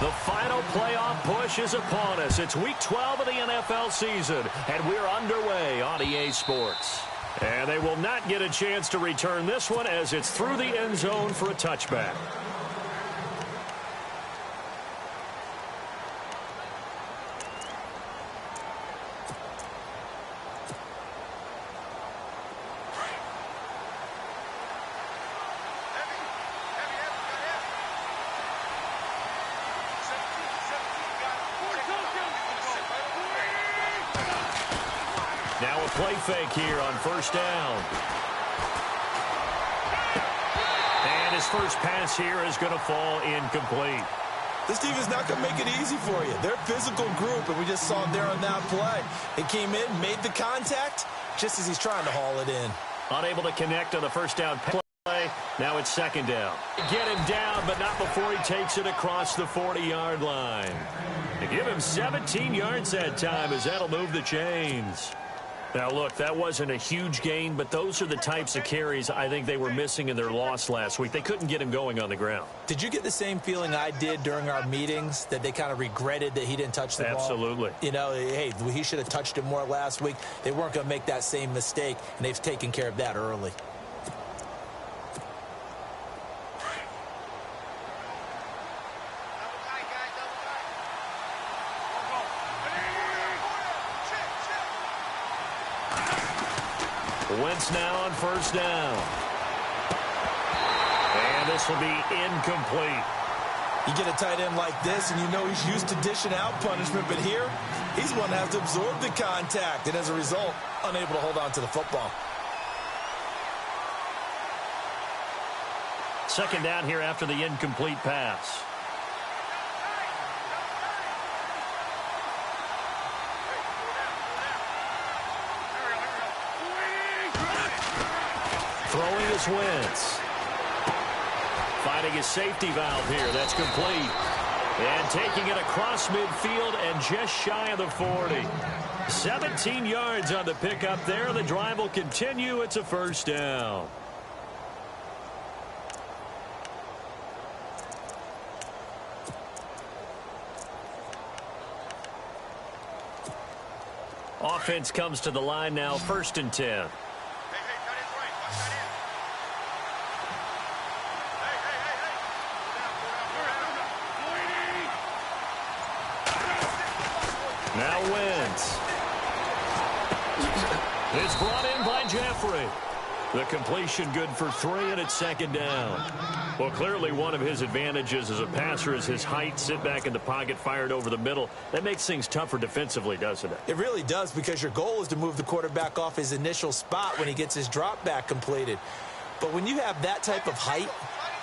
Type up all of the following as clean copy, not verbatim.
The final playoff push is upon us. It's Week 12 of the NFL season, and we're underway on EA Sports. And they will not get a chance to return this one as it's through the end zone for a touchback. Now a play fake here on first down. And his first pass here is going to fall incomplete. This team is not going to make it easy for you. They're a physical group, and we just saw it there on that play. They came in, made the contact, just as he's trying to haul it in. Unable to connect on the first down play. Now it's second down. Get him down, but not before he takes it across the 40-yard line. They give him 17 yards that time as that'll move the chains. Now, look, that wasn't a huge gain, but those are the types of carries I think they were missing in their loss last week. They couldn't get him going on the ground. Did you get the same feeling I did during our meetings, that they kind of regretted that he didn't touch the ball? Absolutely. You know, hey, he should have touched it more last week. They weren't going to make that same mistake, and they've taken care of that early. Wentz now on first down. And this will be incomplete. You get a tight end like this, and you know he's used to dishing out punishment, but here, he's one that has to absorb the contact, and as a result, unable to hold on to the football. Second down here after the incomplete pass. Throwing is Wentz. Finding his safety valve here. That's complete. And taking it across midfield and just shy of the 40. 17 yards on the pickup there. The drive will continue. It's a first down. Offense comes to the line now, 1st and 10. Now Wentz. It's brought in by Jeffrey. The completion good for 3, and it's second down. Well, clearly one of his advantages as a passer is his height. Sit back in the pocket, fired over the middle. That makes things tougher defensively, doesn't it? It really does, because your goal is to move the quarterback off his initial spot when he gets his drop back completed. But when you have that type of height,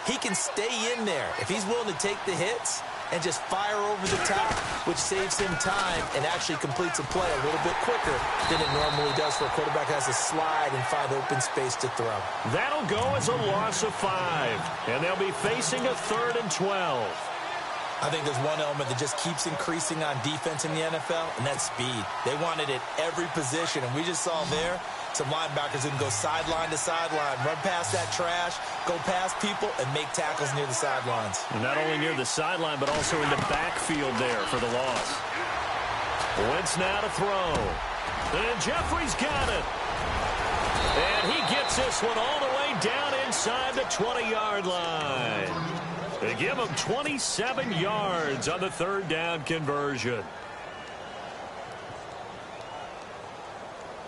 he can stay in there. If he's willing to take the hits and just fire over the top, which saves him time and actually completes a play a little bit quicker than it normally does for a quarterback that has to slide and find open space to throw. That'll go as a loss of 5, and they'll be facing a 3rd and 12. I think there's one element that just keeps increasing on defense in the NFL, and that's speed. They want it at every position, and we just saw there some linebackers who can go sideline to sideline, run past that trash, go past people, and make tackles near the sidelines. And not only near the sideline, but also in the backfield there for the loss. Wentz now to throw. And Jeffrey's got it. And he gets this one all the way down inside the 20-yard line. They give him 27 yards on the 3rd down conversion.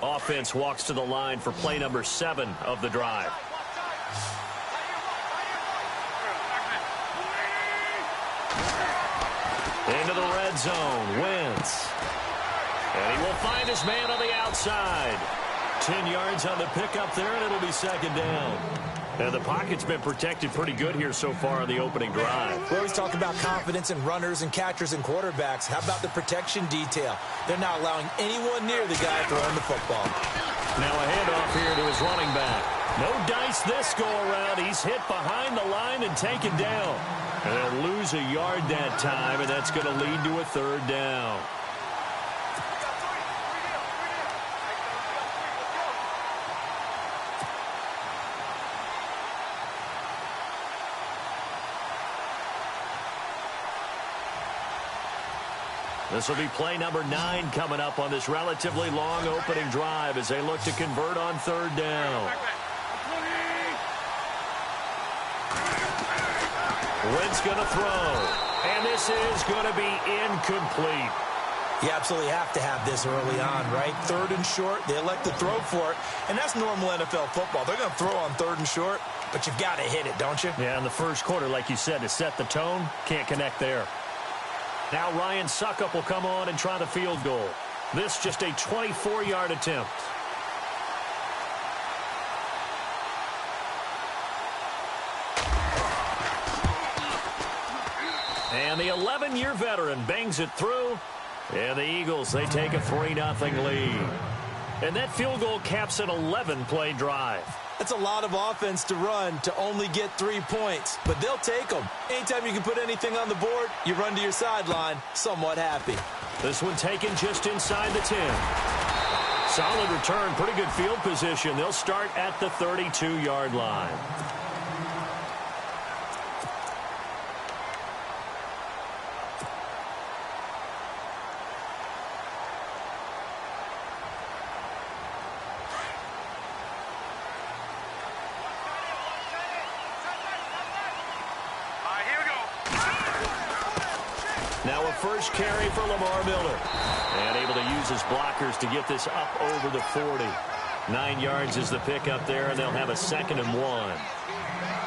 Offense walks to the line for play number 7 of the drive. Into the red zone, Wentz. And he will find his man on the outside. 10 yards on the pickup there, and it'll be second down. And the pocket's been protected pretty good here so far on the opening drive. We always talk about confidence in runners and catchers and quarterbacks. How about the protection detail? They're not allowing anyone near the guy throwing the football. Now a handoff here to his running back. No dice this go-around. He's hit behind the line and taken down. And they'll lose a yard that time, and that's going to lead to a 3rd down. This will be play number 9 coming up on this relatively long opening drive as they look to convert on third down. Wentz going to throw. And this is going to be incomplete. You absolutely have to have this early on, right? Third and short, they elect to throw for it. And that's normal NFL football. They're going to throw on third and short, but you've got to hit it, don't you? Yeah, in the first quarter, like you said, to set the tone, can't connect there. Now Ryan Suckup will come on and try the field goal. This just a 24-yard attempt. And the 11-year veteran bangs it through. And the Eagles, they take a 3-0 lead. And that field goal caps an 11-play drive. That's a lot of offense to run to only get 3 points, but they'll take them. Anytime you can put anything on the board, you run to your sideline somewhat happy. This one taken just inside the 10. Solid return, pretty good field position. They'll start at the 32-yard line. Now a first carry for Lamar Miller. And able to use his blockers to get this up over the 40. 9 yards is the pickup there, and they'll have a 2nd and 1.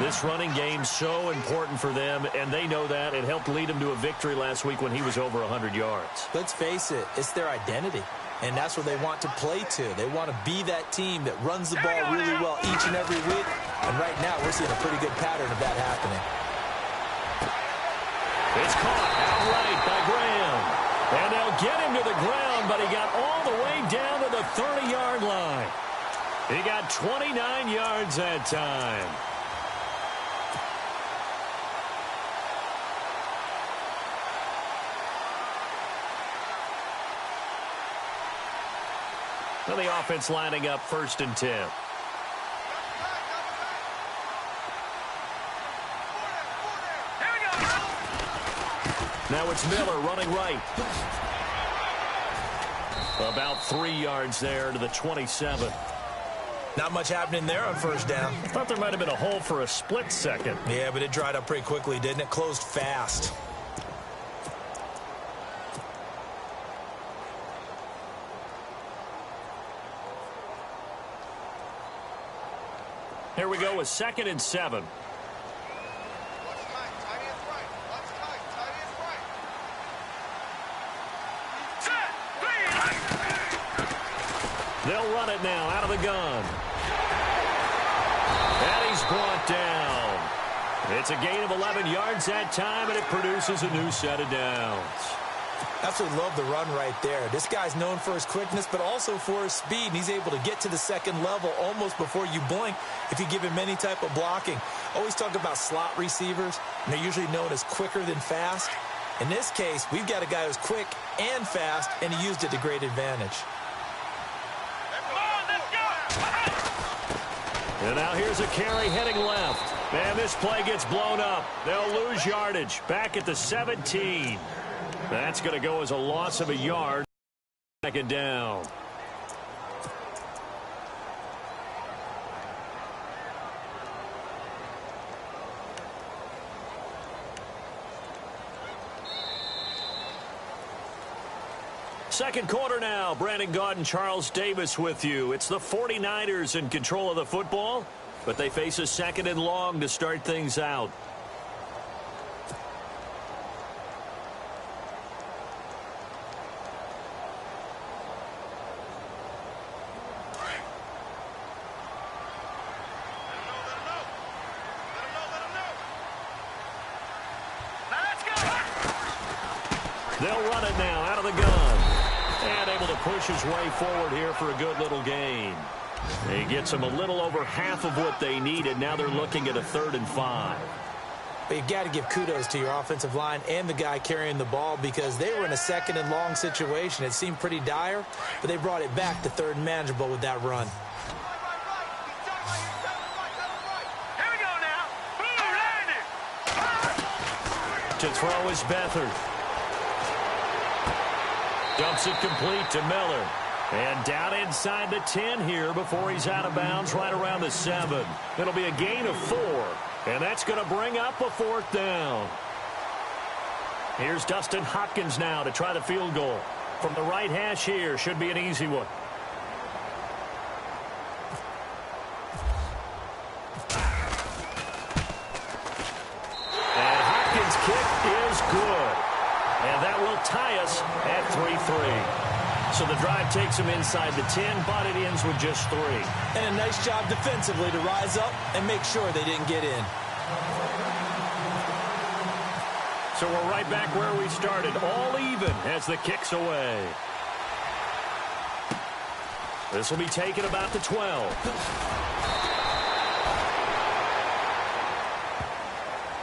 This running game's so important for them, and they know that. It helped lead them to a victory last week when he was over 100 yards. Let's face it, it's their identity, and that's what they want to play to. They want to be that team that runs the ball really well each and every week, and right now we're seeing a pretty good pattern of that happening. It's caught outright by Graham. And they'll get him to the ground, but he got all the way down to the 30-yard line. He got 29 yards that time. Well, the offense lining up 1st and 10. Now it's Miller running right. About 3 yards there to the 27. Not much happening there on first down. Thought there might have been a hole for a split second. Yeah, but it dried up pretty quickly, didn't it? Closed fast. Here we go with 2nd and 7. They'll run it now out of the gun. And he's brought down. It's a gain of 11 yards that time, and it produces a new set of downs. Absolutely love the run right there. This guy's known for his quickness, but also for his speed. And he's able to get to the 2nd level almost before you blink if you give him any type of blocking. Always talk about slot receivers, and they're usually known as quicker than fast. In this case, we've got a guy who's quick and fast, and he used it to great advantage. And now here's a carry heading left. And this play gets blown up. They'll lose yardage. Back at the 17. That's going to go as a loss of a yard. 2nd down. Second quarter now. Brandon Gaudin, Charles Davis with you. It's the 49ers in control of the football, but they face a 2nd and long to start things out. They'll run it now out of the gun. And able to push his way forward here for a good little gain. He gets them a little over half of what they needed. Now they're looking at a 3rd and 5. But you've got to give kudos to your offensive line and the guy carrying the ball because they were in a 2nd and long situation. It seemed pretty dire, but they brought it back to 3rd and manageable with that run. Here we go now. To throw is Beathard. Dumps it complete to Miller. And down inside the 10 here before he's out of bounds right around the 7. It'll be a gain of 4. And that's going to bring up a 4th down. Here's Dustin Hopkins now to try the field goal. From the right hash here, should be an easy one. And Hopkins' kick is good. And that will tie us at 3-3. So the drive takes him inside the 10, but it ends with just 3. And a nice job defensively to rise up and make sure they didn't get in. So we're right back where we started, all even as the kick's away. This will be taken about the 12.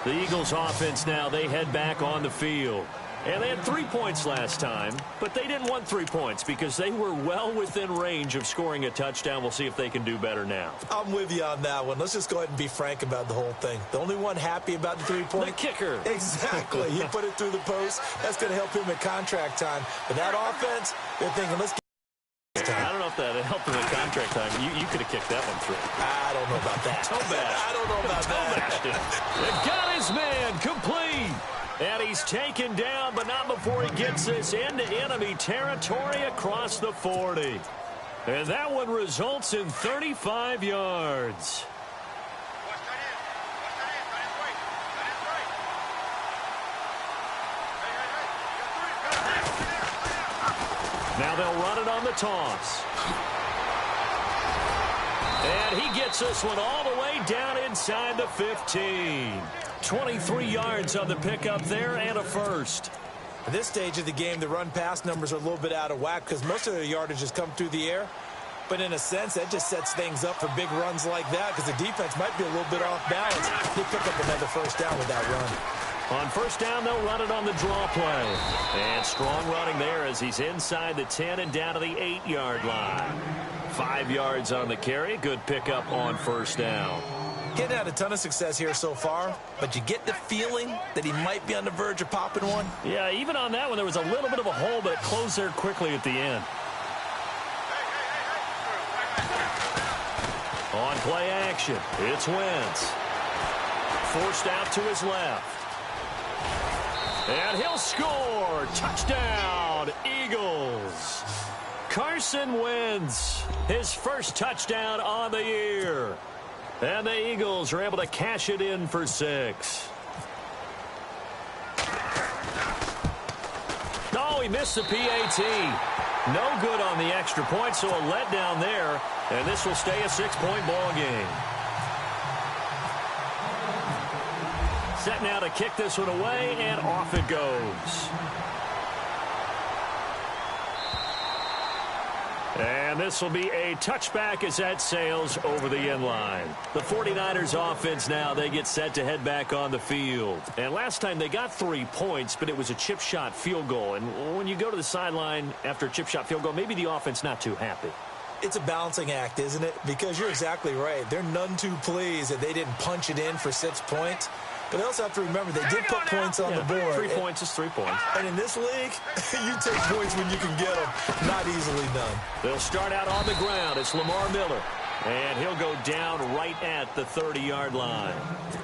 The Eagles offense now, they head back on the field. And they had 3 points last time, but they didn't want 3 points because they were well within range of scoring a touchdown. We'll see if they can do better now. I'm with you on that one. Let's just go ahead and be frank about the whole thing. The only one happy about the 3-point? The kicker. Exactly. He put it through the post. That's going to help him at contract time. But that offense, they're thinking, let's get I don't know if that helped him at contract time. You could have kicked that one through. I don't know about that. I don't know about that. They've got his man complete. And he's taken down, but not before he gets this into enemy territory across the 40. And that one results in 35 yards. Now they'll run it on the toss. And he gets this one all the way down inside the 15. 23 yards on the pickup there and a first. At this stage of the game, the run-pass numbers are a little bit out of whack because most of their yardage has come through the air. But in a sense, that just sets things up for big runs like that because the defense might be a little bit off balance. They pick up another first down with that run. On first down, they'll run it on the draw play. And strong running there as he's inside the 10 and down to the 8-yard line. 5 yards on the carry. Good pickup on first down. Getting had a ton of success here so far, but you get the feeling that he might be on the verge of popping one. Yeah, even on that one, there was a little bit of a hole, but it closed there quickly at the end. On play action, it's Wentz. Forced out to his left. And he'll score. Touchdown, Eagles. Carson Wentz, his first touchdown on the year. And the Eagles are able to cash it in for 6. Oh, he missed the PAT. No good on the extra point, so a letdown there. And this will stay a 6-point ball game. Set now to kick this one away, and off it goes. And this will be a touchback as that sails over the end line. The 49ers offense now, they get set to head back on the field. And last time they got 3 points, but it was a chip shot field goal. And when you go to the sideline after a chip shot field goal, maybe the offense not too happy. It's a balancing act, isn't it? Because you're exactly right. They're none too pleased that they didn't punch it in for 6 points. But they also have to remember they did put points on the board. 3 points is 3 points. And in this league, you take points when you can get them. Not easily done. They'll start out on the ground. It's Lamar Miller. And he'll go down right at the 30-yard line.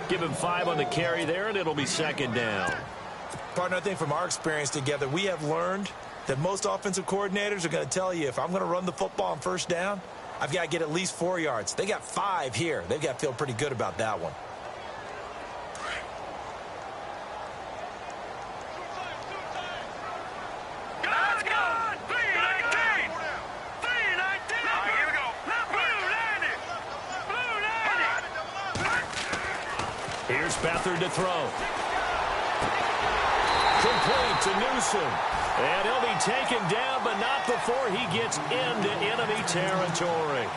Give him 5 on the carry there, and it'll be 2nd down. Partner, I think from our experience together, we have learned that most offensive coordinators are going to tell you, if I'm going to run the football on first down, I've got to get at least 4 yards. They got 5 here. They've got to feel pretty good about that one. Here's Beathard to throw. Complete to Newsom. And he'll be taken down, but not before he gets into enemy territory.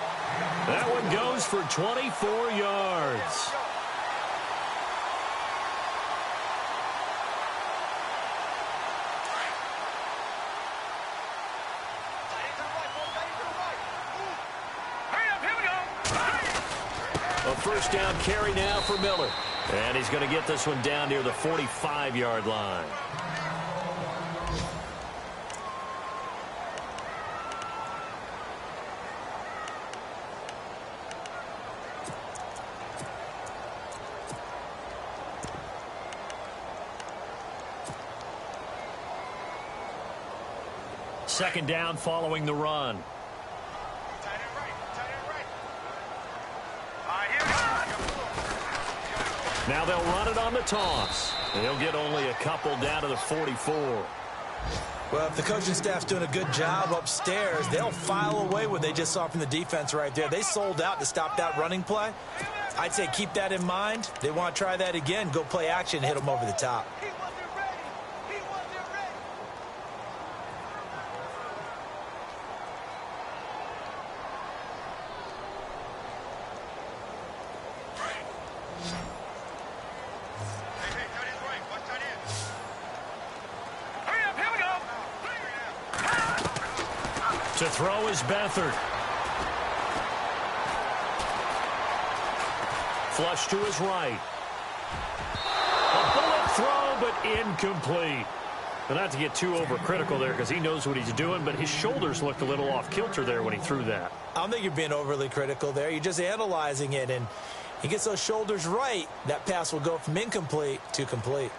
That one goes for 24 yards. A first down carry now for Miller. And he's going to get this one down near the 45-yard line. Second down following the run. Tight end right. All right, here we go. Now they'll run it on the toss. And he'll get only a couple down to the 44. Well, if the coaching staff's doing a good job upstairs, they'll file away what they just saw from the defense right there. They sold out to stop that running play. I'd say keep that in mind. They want to try that again. Go play action, hit them over the top. He wasn't ready. Hey, tight end's right. Watch tight end. Hurry up, here we go. To throw is Beathard. Flush to his right. A bullet throw, but incomplete. And not to get too overcritical there because he knows what he's doing, but his shoulders looked a little off kilter there when he threw that. I don't think you're being overly critical there. You're just analyzing it, and he gets those shoulders right. That pass will go from incomplete to complete.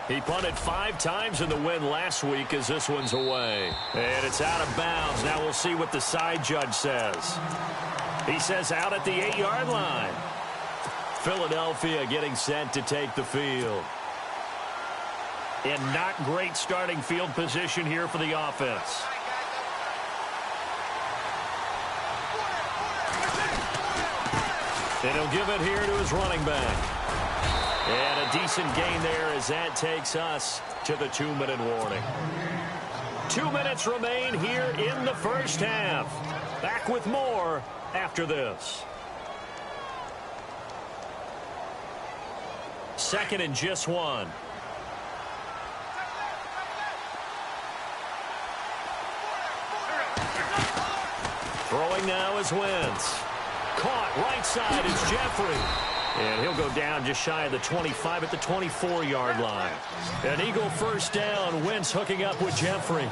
He punted 5 times in the win last week as this one's away. And it's out of bounds. Now we'll see what the side judge says. He says out at the 8-yard line. Philadelphia getting set to take the field. In not great starting field position here for the offense. And he'll give it here to his running back. And a decent gain there as that takes us to the 2-minute warning. 2 minutes remain here in the first half. Back with more after this. Second and just 1. Throwing now is Wentz. Caught right side is Jeffrey. And he'll go down just shy of the 25 at the 24-yard line. An Eagle first down. Wentz hooking up with Jeffrey.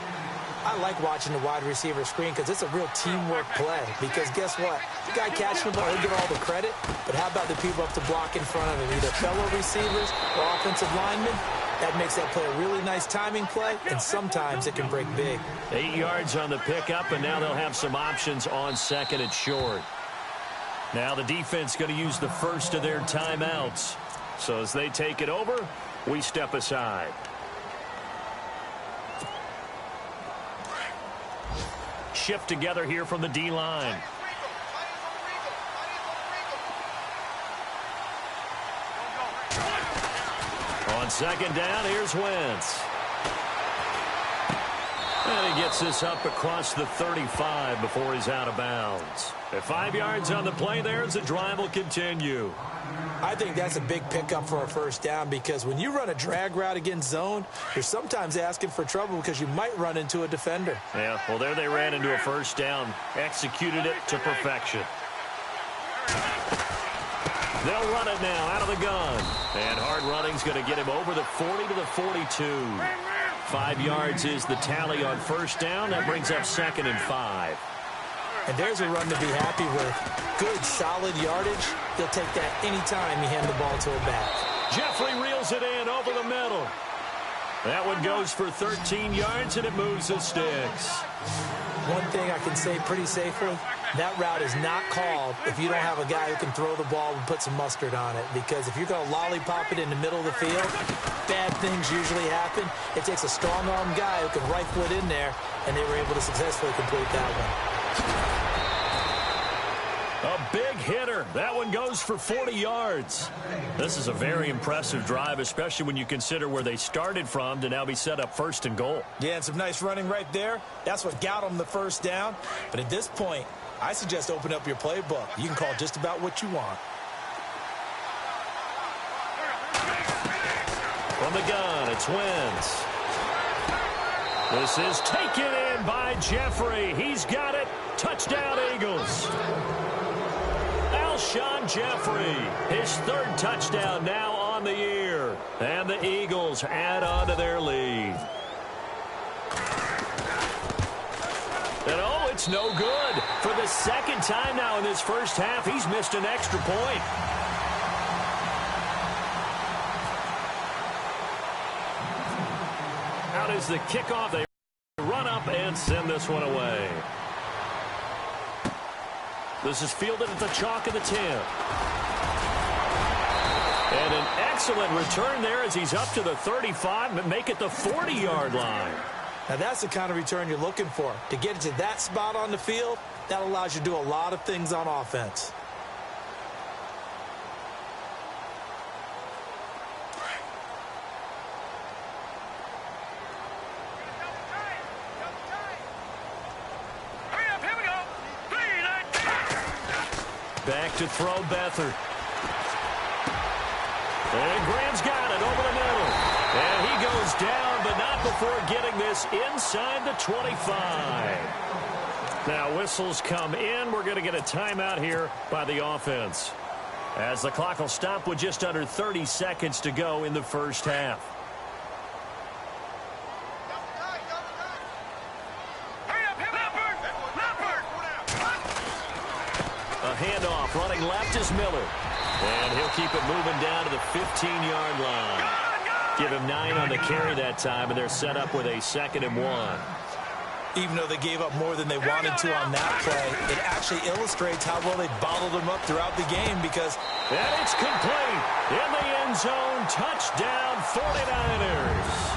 I like watching the wide receiver screen because it's a real teamwork play. Because guess what? The guy catching the ball, he'll get all the credit. But how about the people up to block in front of him? Either fellow receivers or offensive linemen. That makes that play a really nice timing play, and sometimes it can break big. 8 yards on the pickup, and now they'll have some options on second and short. Now the defense going to use the first of their timeouts. So as they take it over, we step aside. Shift together here from the D-line. On second down, here's Wentz. And he gets this up across the 35 before he's out of bounds. At 5 yards on the play there as the drive will continue. I think that's a big pickup for a first down because when you run a drag route against zone, you're sometimes asking for trouble because you might run into a defender. Yeah, well, there they ran into a first down. Executed it to perfection. They'll run it now out of the gun. And hard running's going to get him over the 40 to the 42. 5 yards is the tally on first down. That brings up second and 5. And there's a run to be happy with. Good, solid yardage. He'll take that anytime you hand the ball to a back. Jeffrey reels it in over the middle. That one goes for 13 yards, and it moves the sticks. One thing I can say pretty safely, that route is not called if you don't have a guy who can throw the ball and put some mustard on it. Because if you're going to lollipop it in the middle of the field, bad things usually happen. It takes a strong-arm guy who can rifle it in there, and they were able to successfully complete that one. A big hitter. That one goes for 40 yards. This is a very impressive drive, especially when you consider where they started from to now be set up first and goal. Yeah, and some nice running right there. That's what got them the first down. But at this point, I suggest open up your playbook. You can call just about what you want. From the gun, it's Wentz. This is taken in by Jeffrey. He's got it. Touchdown, Eagles. Alshon Jeffrey, his third touchdown now on the year. And the Eagles add on to their lead. And oh, it's no good. For the second time now in this first half, he's missed an extra point. Out is the kickoff. They run up and send this one away. This is fielded at the chalk of the 10. And an excellent return there as he's up to the 35 and make it the 40-yard line. Now, that's the kind of return you're looking for. To get it to that spot on the field, that allows you to do a lot of things on offense. Back to throw Beathard. And Graham's got it over the middle. And he goes down, but not before getting this inside the 25. Now whistles come in. We're going to get a timeout here by the offense, as the clock will stop with just under 30 seconds to go in the first half. Handoff, running left is Miller. And he'll keep it moving down to the 15-yard line. Give him 9 on the carry that time, and they're set up with a 2nd and 1. Even though they gave up more than they wanted to on that play, it actually illustrates how well they bottled them up throughout the game because... And it's complete. In the end zone, touchdown 49ers.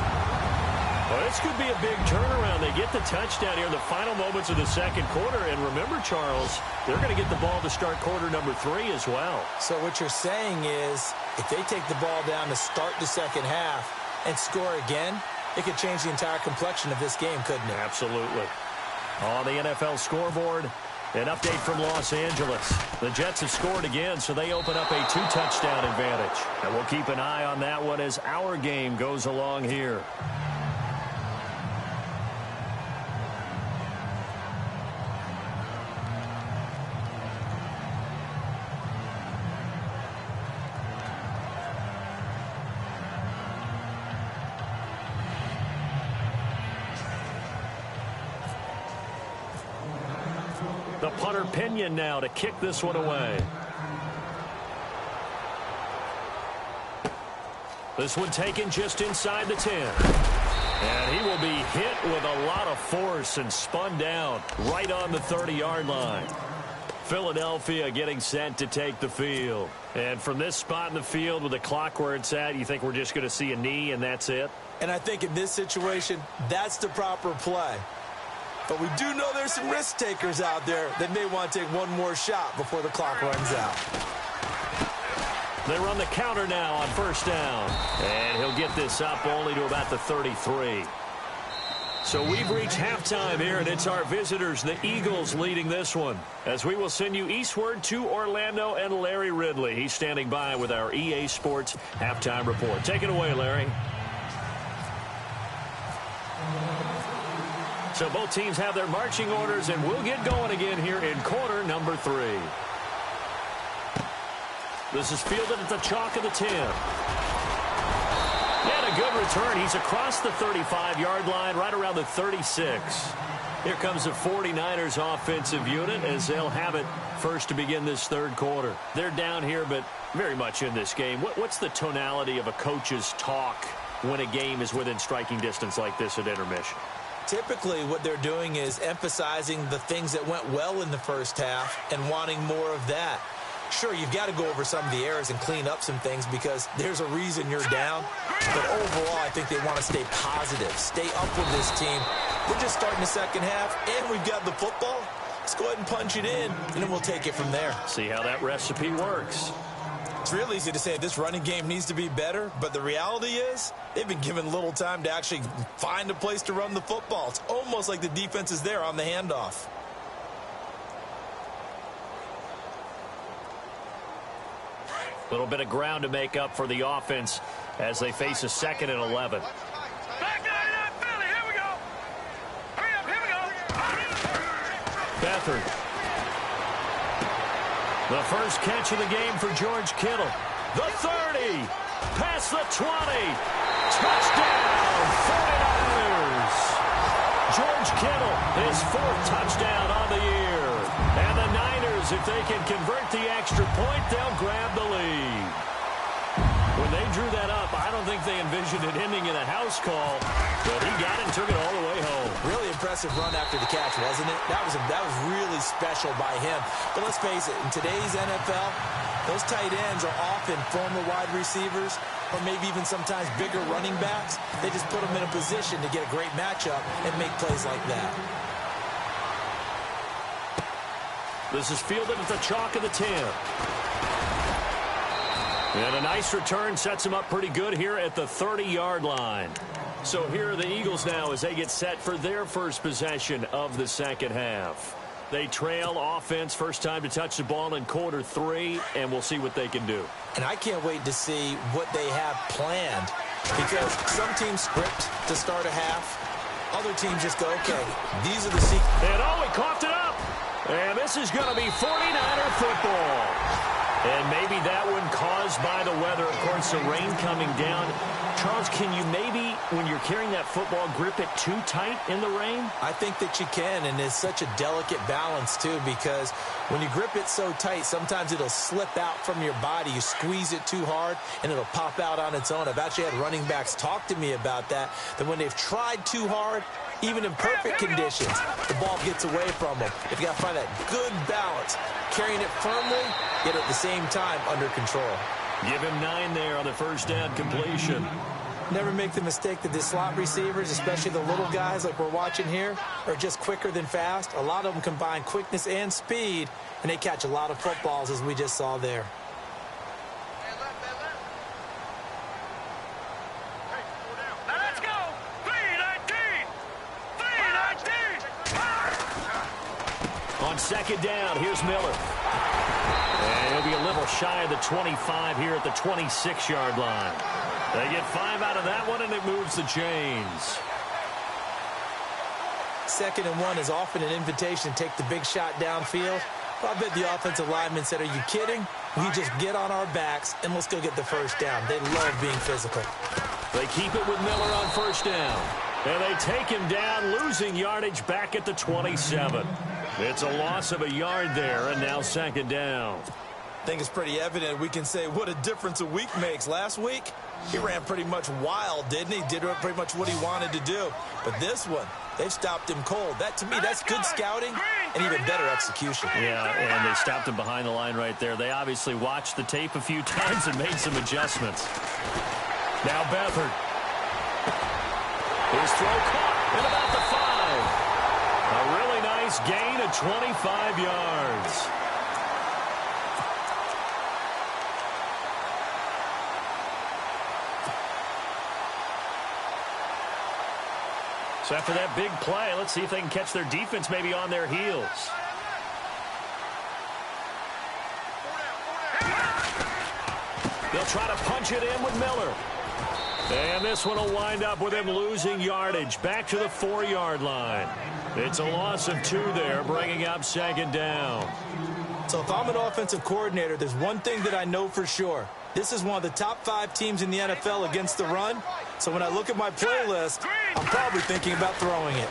Well, this could be a big turnaround. They get the touchdown here in the final moments of the second quarter. And remember, Charles, they're going to get the ball to start quarter number 3 as well. So what you're saying is if they take the ball down to start the second half and score again, it could change the entire complexion of this game, couldn't it? Absolutely. On the NFL scoreboard, an update from Los Angeles. The Jets have scored again, so they open up a 2-touchdown advantage. And we'll keep an eye on that one as our game goes along here. The punter Pinion now to kick this one away. This one taken just inside the 10. And he will be hit with a lot of force and spun down right on the 30-yard line. Philadelphia getting set to take the field. And from this spot in the field with the clock where it's at, you think we're just going to see a knee and that's it? And I think in this situation, that's the proper play. But we do know there's some risk takers out there that may want to take one more shot before the clock runs out. They run the counter now on first down. And he'll get this up only to about the 33. So we've reached halftime here, and it's our visitors, the Eagles, leading this one. As we will send you eastward to Orlando and Larry Ridley. He's standing by with our EA Sports halftime report. Take it away, Larry. So both teams have their marching orders, and we'll get going again here in quarter number 3. This is fielded at the chalk of the 10. And a good return. He's across the 35-yard line, right around the 36. Here comes the 49ers offensive unit as they'll have it first to begin this third quarter. They're down here, but very much in this game. What's the tonality of a coach's talk when a game is within striking distance like this at intermission? Typically, what they're doing is emphasizing the things that went well in the first half and wanting more of that. Sure, you've got to go over some of the errors and clean up some things because there's a reason you're down. But overall, I think they want to stay positive, stay up with this team. We're just starting the second half, and we've got the football. Let's go ahead and punch it in, and then we'll take it from there. See how that recipe works. It's real easy to say this running game needs to be better, but the reality is they've been given little time to actually find a place to run the football. It's almost like the defense is there on the handoff. A little bit of ground to make up for the offense as they face a 2nd and 11. Beathard. The first catch of the game for George Kittle. The 30. Past the 20. Touchdown, 49ers. George Kittle, his 4th touchdown on the year. And the Niners, if they can convert the extra point, they'll grab the lead. When they drew that up, I don't think they envisioned it ending in a house call, but he got it and took it all the way home. Really impressive run after the catch, wasn't it? That was really special by him. But let's face it, in today's NFL, those tight ends are often former wide receivers or maybe even sometimes bigger running backs. They just put them in a position to get a great matchup and make plays like that. This is fielded at the chalk of the 10. And a nice return sets him up pretty good here at the 30-yard line. So here are the Eagles now as they get set for their first possession of the second half. They trail offense, first time to touch the ball in quarter 3, and we'll see what they can do. And I can't wait to see what they have planned, because some teams script to start a half. Other teams just go, okay, these are the secrets. And oh, he coughed it up. And this is going to be 49er football. And maybe that one caused by the weather. Of course, the rain coming down. Charles, can you maybe, when you're carrying that football, grip it too tight in the rain? I think that you can, and it's such a delicate balance, too, because when you grip it so tight, sometimes it'll slip out from your body. You squeeze it too hard, and it'll pop out on its own. I've actually had running backs talk to me about that when they've tried too hard, even in perfect conditions, the ball gets away from them. If you got to find that good balance, carrying it firmly, yet at the same time under control. Give him 9 there on the first down completion. Never make the mistake that the slot receivers, especially the little guys like we're watching here, are just quicker than fast. A lot of them combine quickness and speed, and they catch a lot of footballs, as we just saw there. Let's go. 3-19. 3-19. On second down, here's Miller. And he'll be a little shy of the 25 here at the 26-yard line. They get 5 out of that one, and it moves the chains. 2nd and 1 is often an invitation to take the big shot downfield. Well, I bet the offensive lineman said, are you kidding? We just get on our backs, and let's go get the first down. They love being physical. They keep it with Miller on first down. And they take him down, losing yardage back at the 27. It's a loss of a yard there, and now second down. I think it's pretty evident. We can say what a difference a week makes. Last week, he ran pretty much wild, didn't he? Did pretty much what he wanted to do. But this one, they've stopped him cold. That, to me, that's good scouting and even better execution. Yeah, and they stopped him behind the line right there. They obviously watched the tape a few times and made some adjustments. Now Beathard. His throw caught at about the 5. A really nice gain of 25 yards. So after that big play, let's see if they can catch their defense maybe on their heels. They'll try to punch it in with Miller. And this one will wind up with him losing yardage back to the 4-yard line. It's a loss of 2 there, bringing up second down. So if I'm an offensive coordinator, there's one thing that I know for sure. This is one of the top 5 teams in the NFL against the run. So when I look at my playlist, I'm probably thinking about throwing it.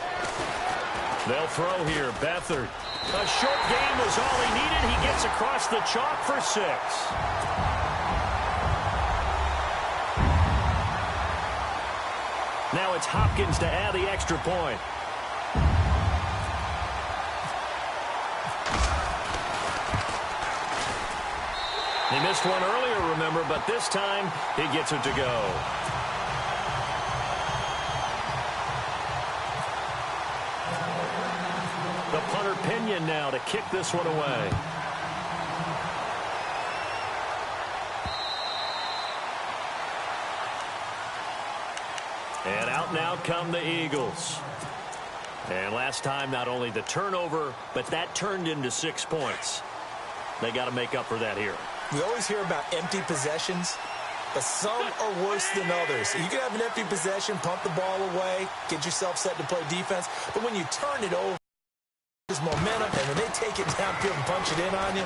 They'll throw here. Beathard. A short gain was all he needed. He gets across the chalk for 6. Now it's Hopkins to add the extra point. He missed one earlier, remember, but this time he gets it to go. The punter Pinion now to kick this one away. And out now come the Eagles. And last time, not only the turnover, but that turned into 6 points. They got to make up for that here. We always hear about empty possessions, but some are worse than others. You can have an empty possession, pump the ball away, get yourself set to play defense, but when you turn it over, there's momentum, and when they take it downfield and punch it in on you,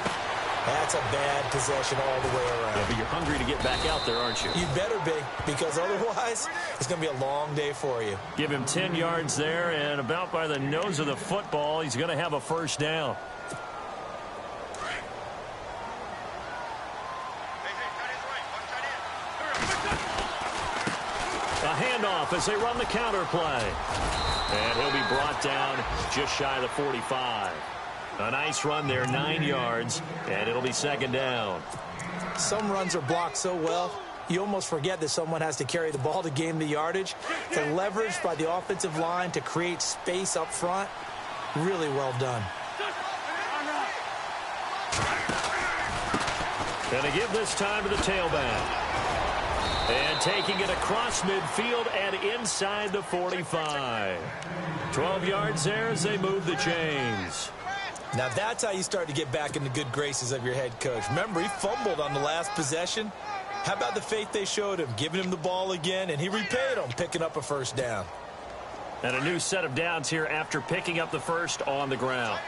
that's a bad possession all the way around. Yeah, but you're hungry to get back out there, aren't you? You better be, because otherwise, it's going to be a long day for you. Give him 10 yards there, and about by the nose of the football, he's going to have a first down. A handoff as they run the counter play. And he'll be brought down just shy of the 45. A nice run there, 9 yards, and it'll be second down. Some runs are blocked so well, you almost forget that someone has to carry the ball to gain the yardage. The leverage by the offensive line to create space up front, really well done. Going to give this time to the tailback. And taking it across midfield and inside the 45. 12 yards there as they move the chains. Now that's how you start to get back in the good graces of your head coach. Remember, he fumbled on the last possession. How about the faith they showed him, giving him the ball again, and he repaid them, picking up a first down. And a new set of downs here after picking up the first on the ground.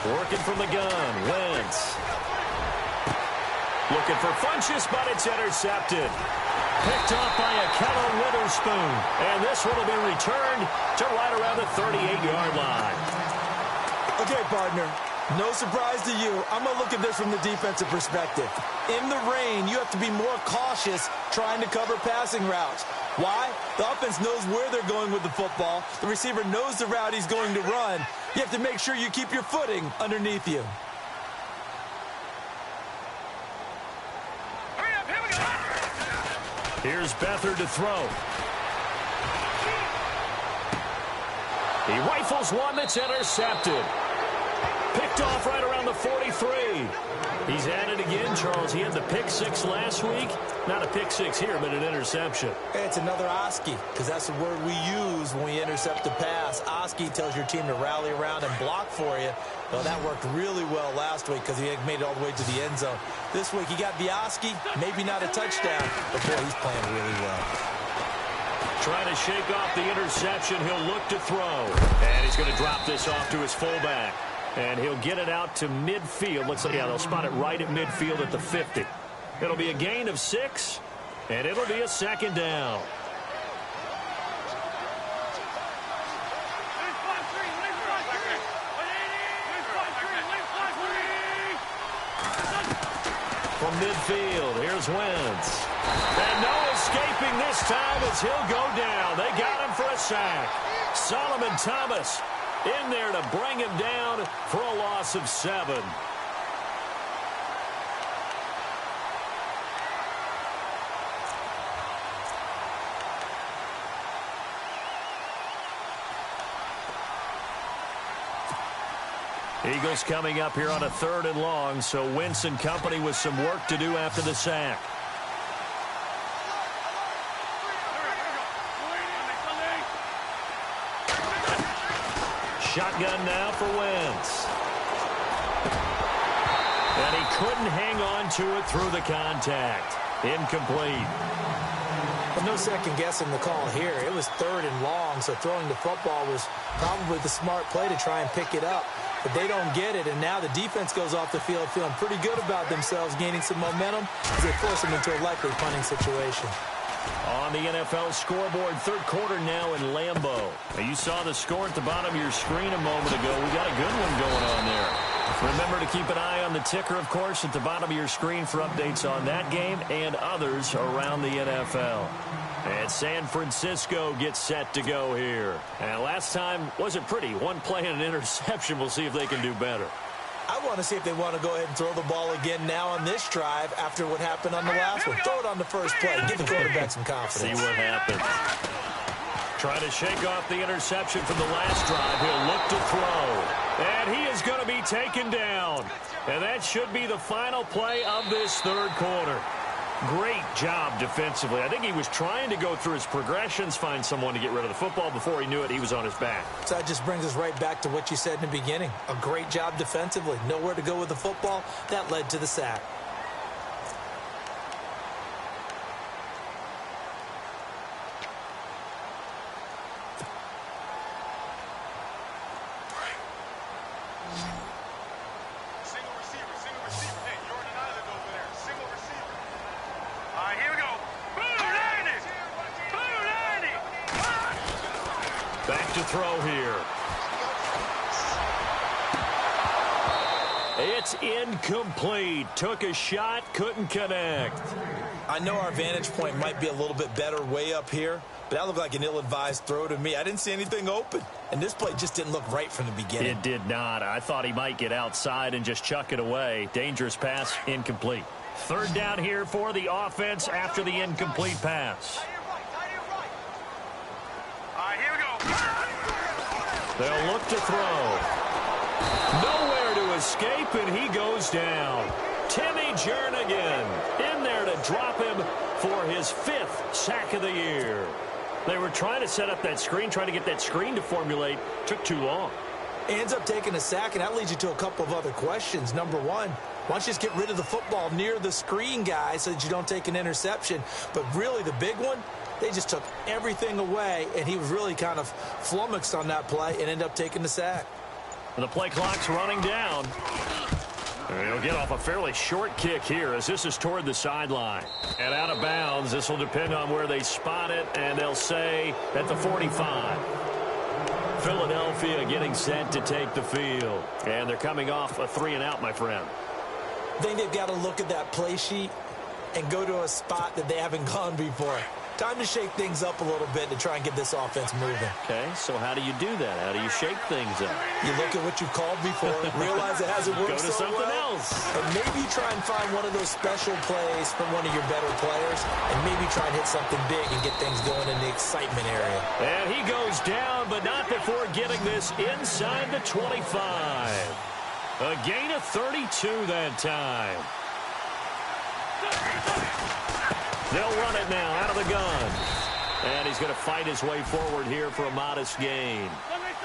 Working from the gun, Wentz. Looking for Funchess, but it's intercepted. Picked off by a Keller Witherspoon. And this one will be returned to right around the 38-yard line. Okay, partner, no surprise to you. I'm going to look at this from the defensive perspective. In the rain, you have to be more cautious trying to cover passing routes. Why? The offense knows where they're going with the football. The receiver knows the route he's going to run. You have to make sure you keep your footing underneath you. Here's Beathard to throw. He rifles one that's intercepted. Picked off right around the 43. He's at it again, Charles. He had the pick six last week. Not a pick six here, but an interception. Hey, it's another Oski, because that's the word we use when we intercept a pass. Oski tells your team to rally around and block for you. Well, that worked really well last week because he made it all the way to the end zone. This week he got the Oski, maybe not a touchdown, but boy, he's playing really well. Trying to shake off the interception. He'll look to throw. And he's going to drop this off to his fullback. And he'll get it out to midfield. Looks like, yeah, they'll spot it right at midfield at the 50. It'll be a gain of 6, and it'll be a second down. From midfield, here's Wentz. And no escaping this time as he'll go down. They got him for a sack. Solomon Thomas in there to bring him down for a loss of 7. Eagles coming up here on a 3rd and long, so Wentz and company with some work to do after the sack. Shotgun now for Wentz. And he couldn't hang on to it through the contact. Incomplete. But no second guessing the call here. It was 3rd and long, so throwing the football was probably the smart play to try and pick it up. But they don't get it, and now the defense goes off the field feeling pretty good about themselves, gaining some momentum as they force them into a likely punting situation. On the NFL scoreboard, 3rd quarter now in Lambeau. Now, you saw the score at the bottom of your screen a moment ago. We got a good one going on there. Remember to keep an eye on the ticker, of course, at the bottom of your screen for updates on that game and others around the NFL. And San Francisco gets set to go here. And last time wasn't pretty. One play and an interception. We'll see if they can do better. I want to see if they want to go ahead and throw the ball again now on this drive after what happened on the last one. Throw it on the first play. Give the quarterback some confidence. See what happens. Trying to shake off the interception from the last drive. He'll look to throw. And he is going to be taken down. And that should be the final play of this 3rd quarter. Great job defensively. I think he was trying to go through his progressions, find someone to get rid of the football. Before he knew it, he was on his back. So that just brings us right back to what you said in the beginning. A great job defensively. Nowhere to go with the football. That led to the sack. Back to throw here. It's incomplete. Took a shot, couldn't connect. I know our vantage point might be a little bit better way up here, but that looked like an ill-advised throw to me. I didn't see anything open, and this play just didn't look right from the beginning. It did not. I thought he might get outside and just chuck it away. Dangerous pass, incomplete. Third down here for the offense after the incomplete pass. All right, here we go. They'll look to throw. Nowhere to escape, and he goes down. Timmy Jernigan in there to drop him for his 5th sack of the year. They were trying to set up that screen, trying to get that screen to formulate. Took too long. Ends up taking a sack, and that leads you to a couple of other questions. Number one, why don't you just get rid of the football near the screen guy so that you don't take an interception? But really the big one, they just took everything away, and he was really kind of flummoxed on that play and ended up taking the sack. And the play clock's running down. And he'll get off a fairly short kick here as this is toward the sideline. And out of bounds, this will depend on where they spot it, and they'll say at the 45. Philadelphia getting set to take the field. And they're coming off a 3-and-out, my friend. I think they've got to look at that play sheet and go to a spot that they haven't gone before. Time to shake things up a little bit to try and get this offense moving. Okay, so how do you do that? How do you shake things up? You look at what you've called before, realize it hasn't worked Go to so something well, else. and maybe try and find one of those special plays from one of your better players, and maybe try and hit something big and get things going in the excitement area. And he goes down, but not before getting this inside the 25. A gain of 32 that time. They'll run it now out of the gun. And he's going to fight his way forward here for a modest gain.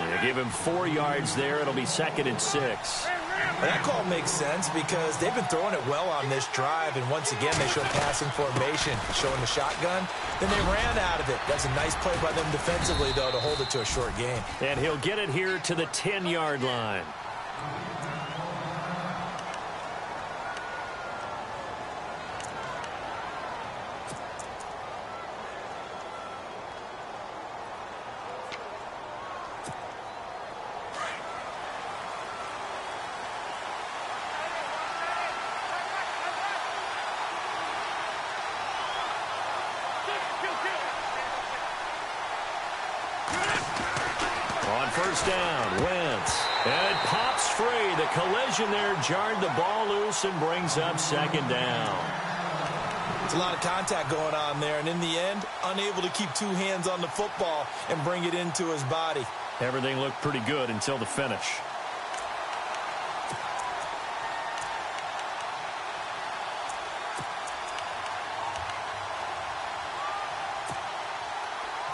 They give him 4 yards there. It'll be 2nd and 6. And that call makes sense because they've been throwing it well on this drive, and once again they show passing formation, showing the shotgun. Then they ran out of it. That's a nice play by them defensively, though, to hold it to a short gain. And he'll get it here to the 10-yard line. First down, Wentz. And it pops free. The collision there jarred the ball loose and brings up 2nd down. It's a lot of contact going on there, and in the end, unable to keep 2 hands on the football and bring it into his body. Everything looked pretty good until the finish.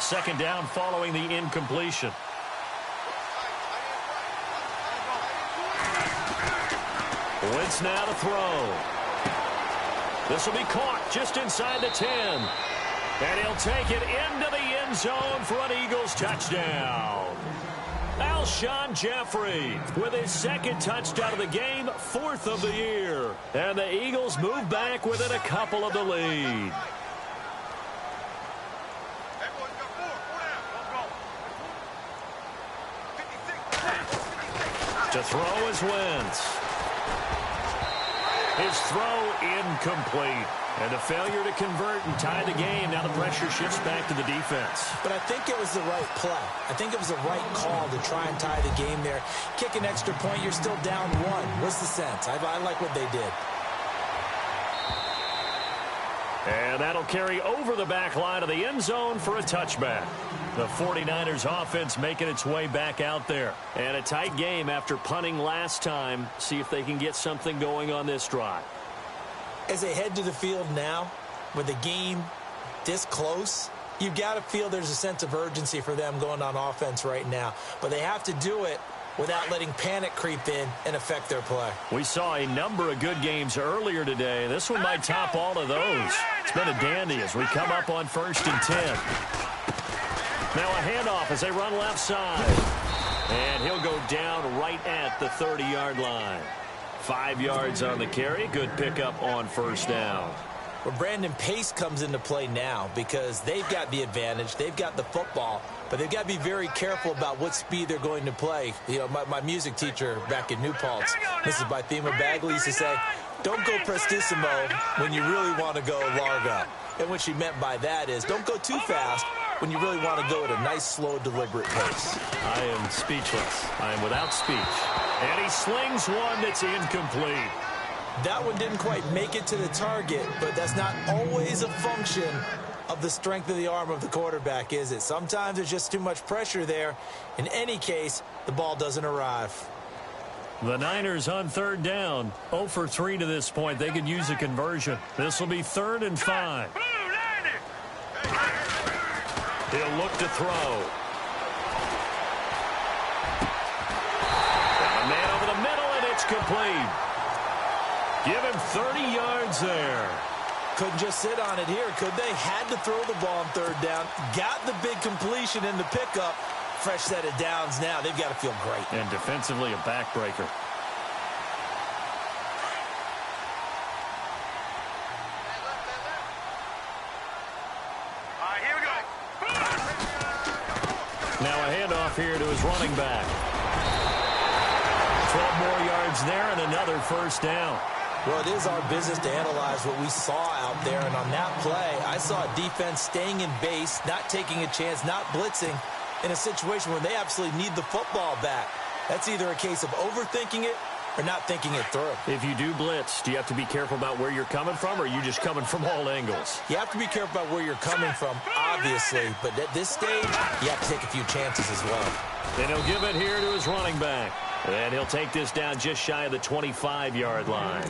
Second down following the incompletion. Wentz now to throw. This will be caught just inside the 10. And he'll take it into the end zone for an Eagles touchdown. Alshon Jeffrey with his 2nd touchdown of the game, 4th of the year. And the Eagles move back within a couple of the lead. To throw is Wentz. His throw incomplete. And a failure to convert and tie the game. Now the pressure shifts back to the defense. But I think it was the right play. I think it was the right call to try and tie the game there. Kick an extra point, you're still down 1. What's the sense? I like what they did. And that'll carry over the back line of the end zone for a touchback. The 49ers offense making its way back out there. And a tight game after punting last time. See if they can get something going on this drive. As they head to the field now, with the game this close, you've got to feel there's a sense of urgency for them going on offense right now. But they have to do it without letting panic creep in and affect their play. We saw a number of good games earlier today. This one might top all of those. It's been a dandy as we come up on 1st and 10. Now a handoff as they run left side. And he'll go down right at the 30-yard line. 5 yards on the carry. Good pickup on 1st down. Well, Brandon, pace comes into play now because they've got the advantage. They've got the football, but they've got to be very careful about what speed they're going to play. You know, my music teacher back in New Paltz, Mrs. Bythema Bagley, used to say, don't go prestissimo when you really want to go largo. And what she meant by that is don't go too fast when you really want to go at a nice, slow, deliberate pace. I am speechless. I am without speech. And he slings one that's incomplete. That one didn't quite make it to the target, but that's not always a function of the strength of the arm of the quarterback, is it? Sometimes there's just too much pressure there. In any case, the ball doesn't arrive. The Niners on third down. 0 for 3 to this point. They could use a conversion. This will be 3rd and 5. He'll look to throw. Got a man over the middle, and it's complete. Give him 30 yards there. Couldn't just sit on it here, could they? Had to throw the ball on third down. Got the big completion in the pickup. Fresh set of downs now. They've got to feel great. And defensively, a backbreaker. Here we go. Now a handoff here to his running back. 12 more yards there and another first down. Well, it is our business to analyze what we saw out there. And on that play, I saw a defense staying in base, not taking a chance, not blitzing in a situation where they absolutely need the football back. That's either a case of overthinking it or not thinking it through. If you do blitz, do you have to be careful about where you're coming from, or are you just coming from all angles? You have to be careful about where you're coming from, obviously. But at this stage, you have to take a few chances as well. And he'll give it here to his running back. And he'll take this down just shy of the 25-yard line.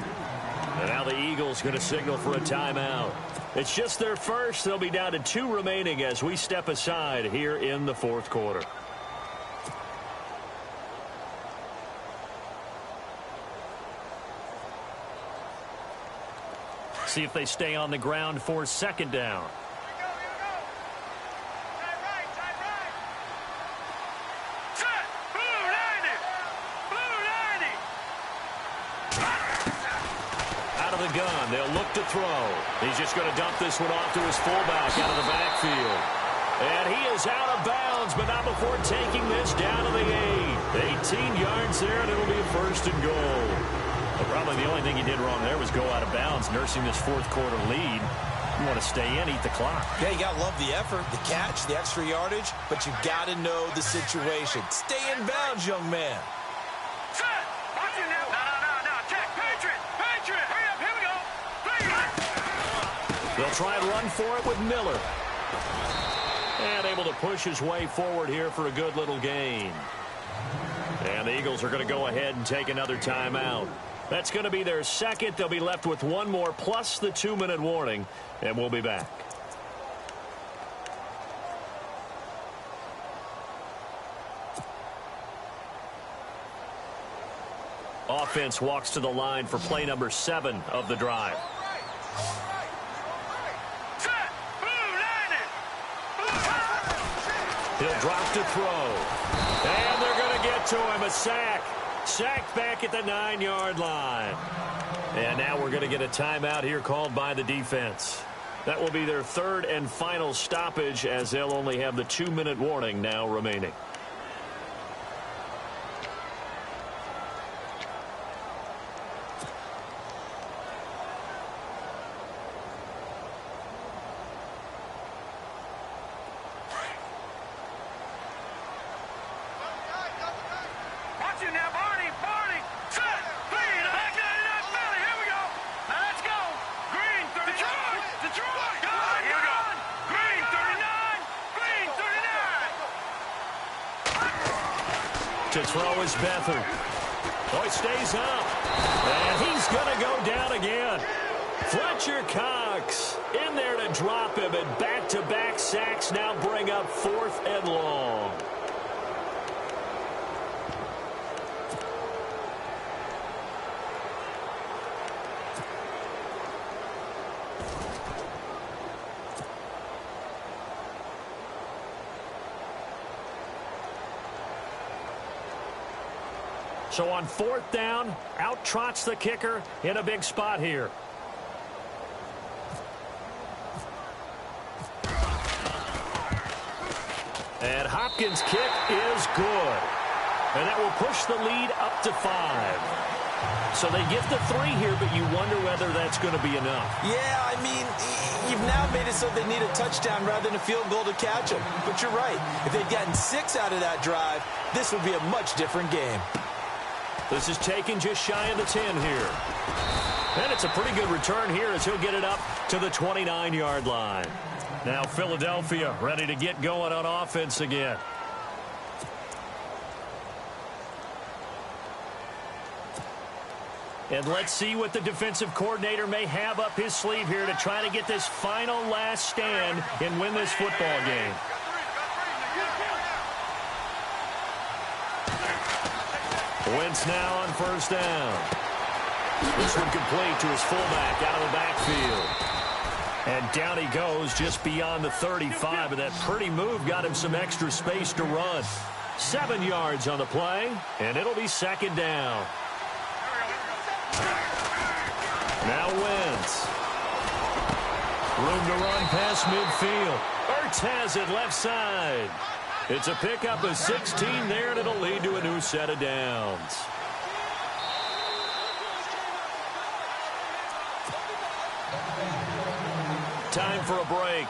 And now the Eagles going to signal for a timeout. It's just their first. They'll be down to 2 remaining as we step aside here in the fourth quarter. See if they stay on the ground for second down. Gun. They'll look to throw. He's just going to dump this one off to his fullback out of the backfield. And he is out of bounds, but not before taking this down to the 8. 18 yards there, and it'll be a 1st and goal. Well, probably the only thing he did wrong there was go out of bounds, nursing this fourth quarter lead. You want to stay in, eat the clock. Yeah, you got to love the effort, the catch, the extra yardage, but you got to know the situation. Stay in bounds, young man. They'll try and run for it with Miller. And able to push his way forward here for a good little gain. And the Eagles are going to go ahead and take another timeout. That's going to be their second. They'll be left with one more plus the 2-minute warning. And we'll be back. Offense walks to the line for play number 7 of the drive. He'll drop to throw. And they're going to get to him. A sack. Sacked back at the 9-yard line. And now we're going to get a timeout here called by the defense. That will be their 3rd and final stoppage, as they'll only have the 2-minute warning now remaining. To throw is Beathard. Oh, he stays up. And he's going to go down again. Fletcher Cox in there to drop him. And back-to-back sacks now bring up 4th and long. So on 4th down, out trots the kicker in a big spot here. And Hopkins' kick is good. And that will push the lead up to 5. So they get the 3 here, but you wonder whether that's going to be enough. Yeah, I mean, you've now made it so they need a touchdown rather than a field goal to catch them. But you're right. If they'd gotten 6 out of that drive, this would be a much different game. This is taken just shy of the 10 here. And it's a pretty good return here as he'll get it up to the 29-yard line. Now Philadelphia ready to get going on offense again. And let's see what the defensive coordinator may have up his sleeve here to try to get this final last stand and win this football game. Wentz now on first down. This one complete to his fullback out of the backfield. And down he goes just beyond the 35, and that pretty move got him some extra space to run. 7 yards on the play, and it'll be second down. Now Wentz. Room to run past midfield. Ertz has it left side. It's a pickup of 16 there, and it'll lead to a new set of downs. Time for a break.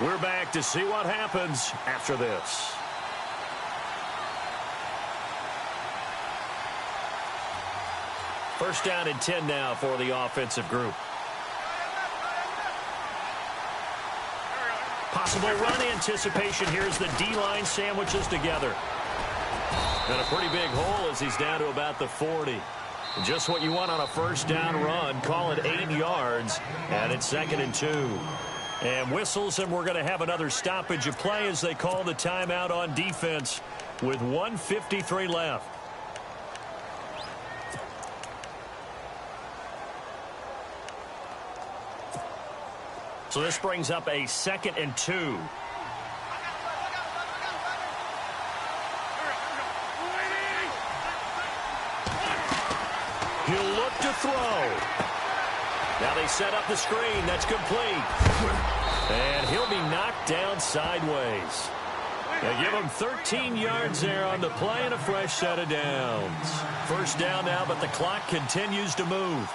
We're back to see what happens after this. First down and 10 now for the offensive group. Possible run anticipation. Here's the D-line sandwiches together. And a pretty big hole as he's down to about the 40. Just what you want on a first down run. Call it 8 yards. And it's 2nd and 2. And whistles, and we're going to have another stoppage of play as they call the timeout on defense with 1:53 left. So this brings up a 2nd and 2. He'll look to throw. Now they set up the screen. That's complete. And he'll be knocked down sideways. They give him 13 yards there on the play and a fresh set of downs. First down now, but the clock continues to move.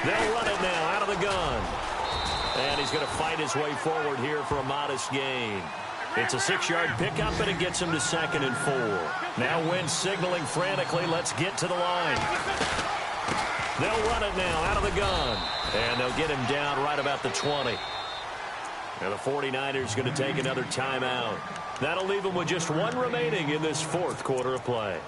They'll run it now out of the gun. And he's going to fight his way forward here for a modest gain. It's a 6-yard pickup, and it gets him to 2nd and 4. Now Wentz signaling frantically, let's get to the line. They'll run it now out of the gun. And they'll get him down right about the 20. And the 49ers going to take another timeout. That'll leave them with just 1 remaining in this 4th quarter of play.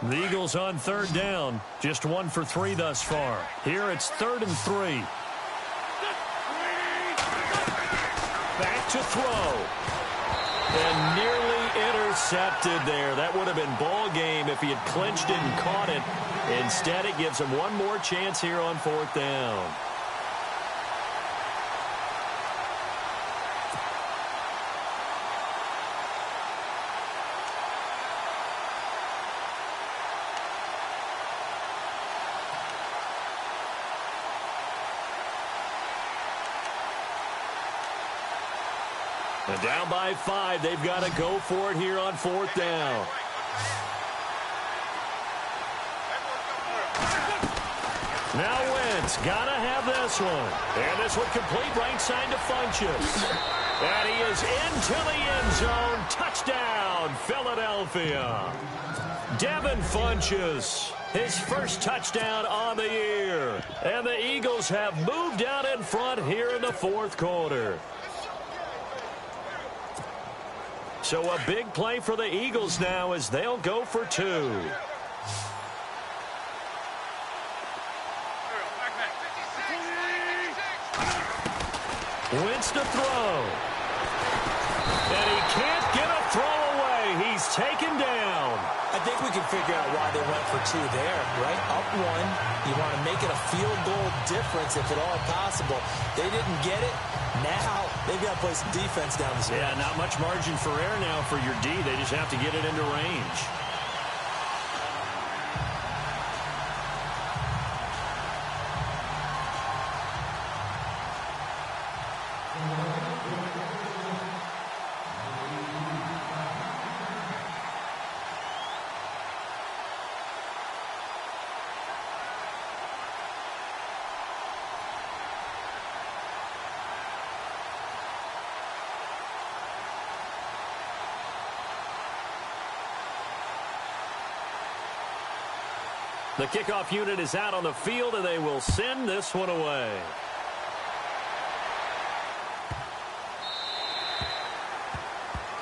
The Eagles on 3rd down. Just 1 for 3 thus far. Here it's 3rd and 3. Back to throw. And nearly intercepted there. That would have been ball game if he had clinched it and caught it. Instead, it gives him 1 more chance here on 4th down. And down by 5, they've got to go for it here on 4th down. Now Wentz, got to have this one. And this one complete right side to Funchess. And he is into the end zone. Touchdown, Philadelphia. Devin Funchess, his first touchdown on the year. And the Eagles have moved out in front here in the 4th quarter. So a big play for the Eagles now as they'll go for 2. Wentz to throw. And he can't get a throw away. He's taken down. I think we can figure out why they went for 2 there, right? Up 1. You want to make it a field goal difference if at all possible. They didn't get it. Now they've got to play some defense down the stretch. Yeah, not much margin for error now for your D. They just have to get it into range. The kickoff unit is out on the field, and they will send this one away.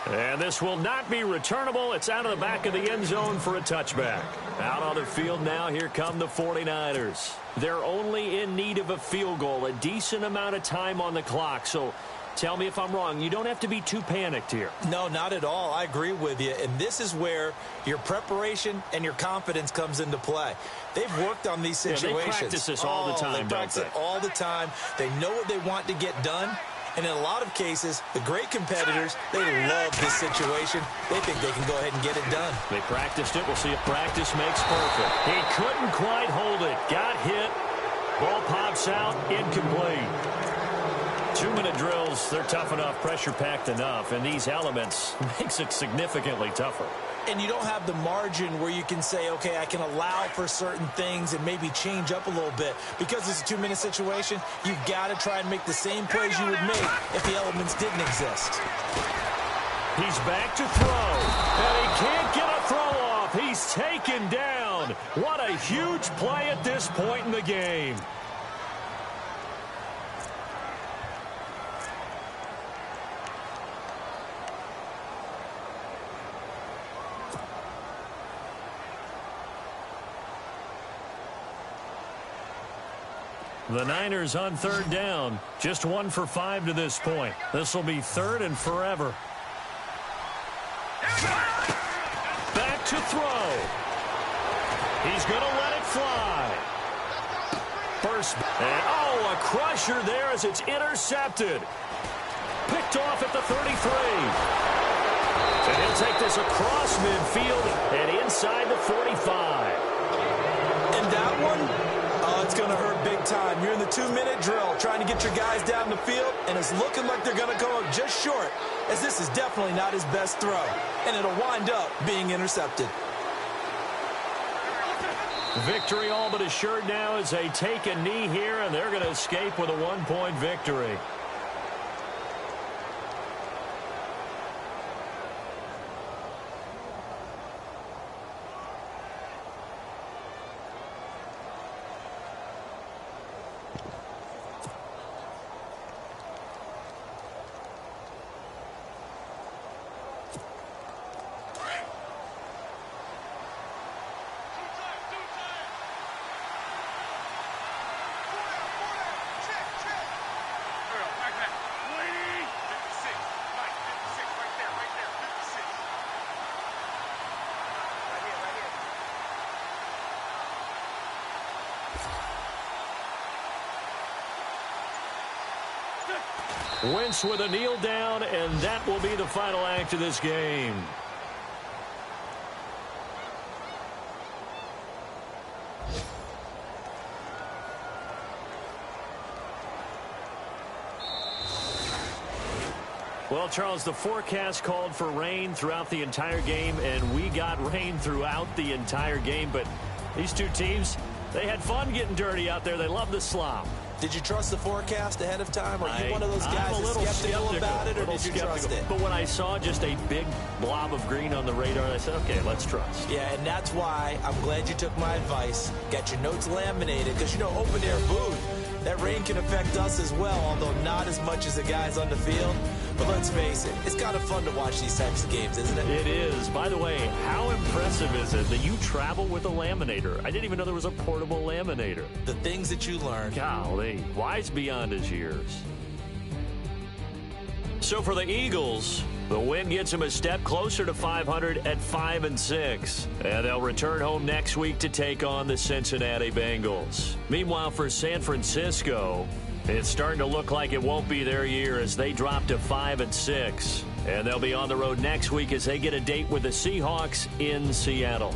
And this will not be returnable. It's out of the back of the end zone for a touchback. Out on the field now, here come the 49ers. They're only in need of a field goal, a decent amount of time on the clock. So tell me if I'm wrong. You don't have to be too panicked here. No, not at all. I agree with you. And this is where your preparation and your confidence comes into play. They've worked on these situations. Yeah, they practice this all the time, They practice it all the time. They know what they want to get done. And in a lot of cases, the great competitors, they love this situation. They think they can go ahead and get it done. They practiced it. We'll see if practice makes perfect. He couldn't quite hold it. Got hit. Ball pops out. Incomplete. 2-minute drills, they're tough enough, pressure-packed enough, and these elements makes it significantly tougher. And you don't have the margin where you can say, okay, I can allow for certain things and maybe change up a little bit. Because it's a 2-minute situation, you've got to try and make the same plays you would make if the elements didn't exist. He's back to throw, and he can't get a throw off. He's taken down. What a huge play at this point in the game. The Niners on third down. Just 1 for 5 to this point. This will be third and forever. Back to throw. He's going to let it fly. First. And a crusher there as it's intercepted. Picked off at the 33. And he'll take this across midfield and inside the 45. And that one, it's going to hurt big time. You're in the 2-minute drill trying to get your guys down the field, and it's looking like they're going to go up just short, as this is definitely not his best throw, and it'll wind up being intercepted. Victory all but assured now as they take a knee here, and they're going to escape with a 1-point victory. Wentz with a kneel down, and that will be the final act of this game. Well, Charles, the forecast called for rain throughout the entire game, and we got rain throughout the entire game. But these two teams, they had fun getting dirty out there. They love the slop. Did you trust the forecast ahead of time? Are you one of those guys that's skeptical about it, or did you trust it? But when I saw just a big blob of green on the radar, I said, okay, let's trust. Yeah, and that's why I'm glad you took my advice. Got your notes laminated, because, you know, open air booth, that rain can affect us as well, although not as much as the guys on the field. But let's face it, it's kind of fun to watch these types of games, isn't it? It is. By the way, how impressive is it that you travel with a laminator? I didn't even know there was a portable laminator. The things that you learn. Golly, wise beyond his years. So for the Eagles, the win gets them a step closer to 500 at 5-6. And they'll return home next week to take on the Cincinnati Bengals. Meanwhile, for San Francisco, it's starting to look like it won't be their year as they drop to 5-6. And they'll be on the road next week as they get a date with the Seahawks in Seattle.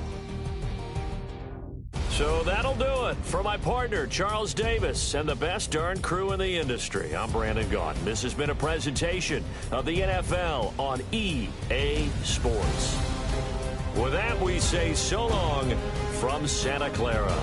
So that'll do it. For my partner, Charles Davis, and the best darn crew in the industry, I'm Brandon Gaudin. This has been a presentation of the NFL on EA Sports. With that, we say so long from Santa Clara.